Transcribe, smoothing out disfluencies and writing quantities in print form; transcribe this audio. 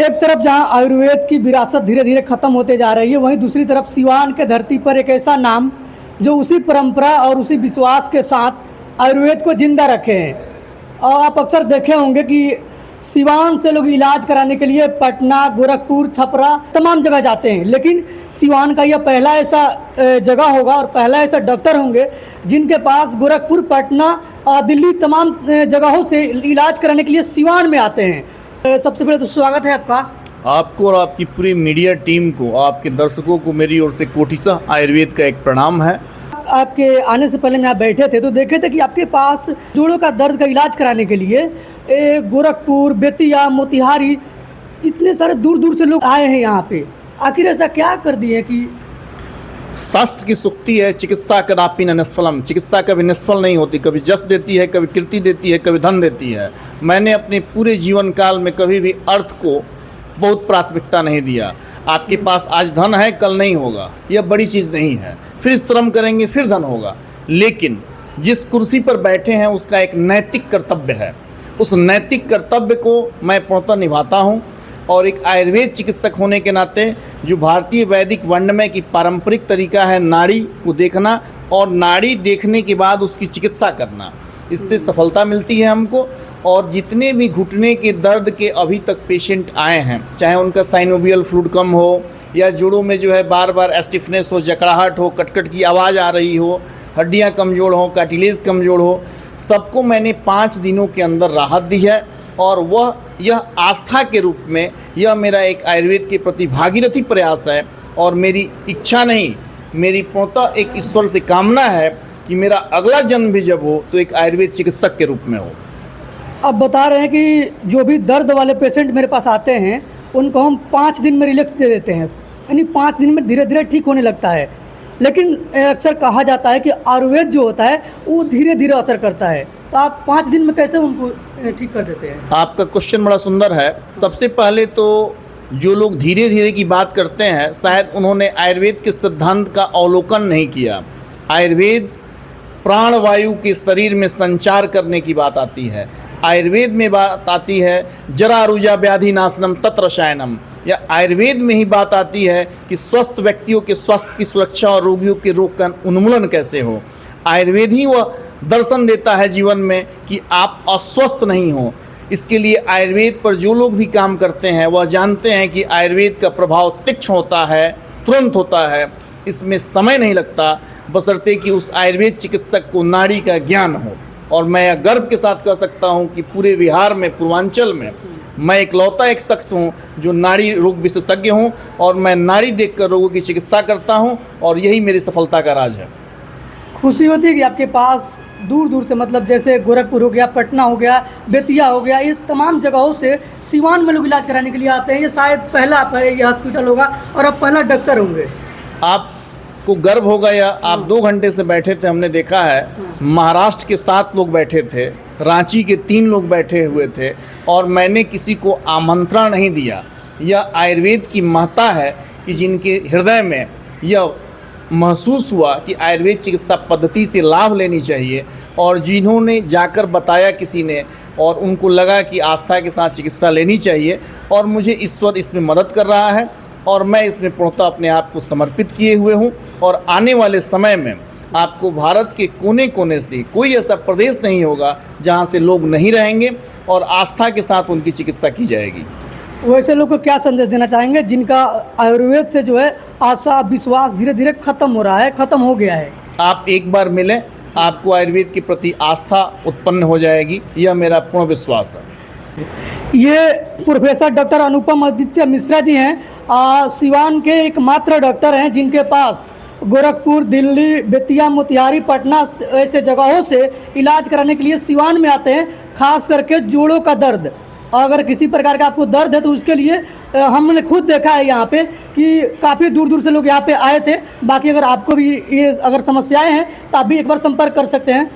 एक तरफ जहां आयुर्वेद की विरासत धीरे धीरे खत्म होते जा रही है, वहीं दूसरी तरफ सिवान के धरती पर एक ऐसा नाम जो उसी परंपरा और उसी विश्वास के साथ आयुर्वेद को जिंदा रखे हैं। और आप अक्सर देखे होंगे कि सिवान से लोग इलाज कराने के लिए पटना, गोरखपुर, छपरा तमाम जगह जाते हैं, लेकिन सिवान का यह पहला ऐसा जगह होगा और पहला ऐसा डॉक्टर होंगे जिनके पास गोरखपुर, पटना और दिल्ली तमाम जगहों से इलाज कराने के लिए सिवान में आते हैं। सबसे पहले तो स्वागत है आपको और आपकी पूरी मीडिया टीम को, आपके दर्शकों को मेरी ओर से कोटिशः आयुर्वेद का एक प्रणाम है। आपके आने से पहले मैं यहाँ बैठे थे तो देखे थे कि आपके पास जोड़ों का दर्द का इलाज कराने के लिए गोरखपुर, बेतिया, मोतिहारी इतने सारे दूर दूर से लोग आए हैं यहाँ पे। आखिर ऐसा क्या कर दिए कि शास्त्र की सूक्ति है, चिकित्सा कदापि न निष्फलम। चिकित्सा कभी निष्फल नहीं होती, कभी जस देती है, कभी कीर्ति देती है, कभी धन देती है। मैंने अपने पूरे जीवन काल में कभी भी अर्थ को बहुत प्राथमिकता नहीं दिया। आपके पास आज धन है, कल नहीं होगा, यह बड़ी चीज़ नहीं है। फिर श्रम करेंगे, फिर धन होगा। लेकिन जिस कुर्सी पर बैठे हैं उसका एक नैतिक कर्तव्य है। उस नैतिक कर्तव्य को मैं पूर्णतः निभाता हूँ। और एक आयुर्वेद चिकित्सक होने के नाते जो भारतीय वैदिक वंडमय की पारंपरिक तरीका है नाड़ी को देखना और नाड़ी देखने के बाद उसकी चिकित्सा करना, इससे सफलता मिलती है हमको। और जितने भी घुटने के दर्द के अभी तक पेशेंट आए हैं, चाहे उनका साइनोवियल फ्लूइड कम हो या जोड़ों में जो है बार बार स्टिफनेस हो, जकड़ाहट हो, कटकट की आवाज़ आ रही हो, हड्डियाँ कमज़ोर हो, कार्टिलेज कमज़ोर हो, सबको मैंने 5 दिनों के अंदर राहत दी है। और वह यह आस्था के रूप में यह मेरा एक आयुर्वेद के प्रति भागीरथी प्रयास है। और मेरी इच्छा नहीं, मेरी पूर्णतः एक ईश्वर से कामना है कि मेरा अगला जन्म भी जब हो तो एक आयुर्वेद चिकित्सक के रूप में हो। अब बता रहे हैं कि जो भी दर्द वाले पेशेंट मेरे पास आते हैं उनको हम 5 दिन में रिलैक्स दे देते हैं, यानी 5 दिन में धीरे धीरे ठीक होने लगता है। लेकिन अक्सर कहा जाता है कि आयुर्वेद जो होता है वो धीरे धीरे असर करता है, तो आप 5 दिन में कैसे उनको ठीक कर देते हैं? आपका क्वेश्चन बड़ा सुंदर है। सबसे पहले तो जो लोग धीरे धीरे की बात करते हैं, शायद उन्होंने आयुर्वेद के सिद्धांत का अवलोकन नहीं किया। आयुर्वेद प्राणवायु के शरीर में संचार करने की बात आती है। आयुर्वेद में बात आती है जरा रुजा व्याधि नाशनम तत् रसायनम। या आयुर्वेद में ही बात आती है कि स्वस्थ व्यक्तियों के स्वास्थ्य की सुरक्षा और रोगियों के रोग का उन्मूलन कैसे हो। आयुर्वेद ही वह दर्शन देता है जीवन में कि आप अस्वस्थ नहीं हो। इसके लिए आयुर्वेद पर जो लोग भी काम करते हैं वह जानते हैं कि आयुर्वेद का प्रभाव तीक्ष्ण होता है, तुरंत होता है, इसमें समय नहीं लगता, बशर्ते कि उस आयुर्वेद चिकित्सक को नाड़ी का ज्ञान हो। और मैं गर्व के साथ कह सकता हूं कि पूरे बिहार में, पूर्वांचल में मैं इकलौता एक शख्स हूं जो नाड़ी रोग विशेषज्ञ हूं। और मैं नाड़ी देखकर रोगों की चिकित्सा करता हूं और यही मेरी सफलता का राज है। खुशी होती है कि आपके पास दूर दूर से, मतलब जैसे गोरखपुर हो गया, पटना हो गया, बेतिया हो गया, ये तमाम जगहों से सिवान में लोग इलाज कराने के लिए आते हैं। ये शायद पहला ये हॉस्पिटल होगा और अब पहला डॉक्टर होंगे। आपको गर्व होगा या आप 2 घंटे से बैठे थे, हमने देखा है महाराष्ट्र के 7 लोग बैठे थे, रांची के 3 लोग बैठे हुए थे और मैंने किसी को आमंत्रण नहीं दिया। यह आयुर्वेद की महत्ता है कि जिनके हृदय में यह महसूस हुआ कि आयुर्वेद चिकित्सा पद्धति से लाभ लेनी चाहिए और जिन्होंने जाकर बताया किसी ने और उनको लगा कि आस्था के साथ चिकित्सा लेनी चाहिए। और मुझे ईश्वर इसमें मदद कर रहा है और मैं इसमें पूर्णतः अपने आप को समर्पित किए हुए हूँ। और आने वाले समय में आपको भारत के कोने कोने से कोई ऐसा प्रदेश नहीं होगा जहाँ से लोग नहीं रहेंगे और आस्था के साथ उनकी चिकित्सा की जाएगी। वैसे लोग को क्या संदेश देना चाहेंगे जिनका आयुर्वेद से जो है आशा, विश्वास धीरे धीरे खत्म हो रहा है, खत्म हो गया है? आप एक बार मिलें, आपको आयुर्वेद के प्रति आस्था उत्पन्न हो जाएगी, यह मेरा पूर्ण विश्वास है। ये प्रोफेसर डॉक्टर अनुपम आदित्य मिश्रा जी हैं, सिवान के एकमात्र डॉक्टर हैं जिनके पास गोरखपुर, दिल्ली, बेतिया, मोतिहारी, पटना ऐसे जगहों से इलाज कराने के लिए सिवान में आते हैं, खास करके जोड़ों का दर्द। अगर किसी प्रकार का आपको दर्द है तो उसके लिए हमने खुद देखा है यहाँ पे कि काफ़ी दूर दूर से लोग यहाँ पे आए थे। बाकी अगर आपको भी ये अगर समस्याएं हैं तो आप भी एक बार संपर्क कर सकते हैं।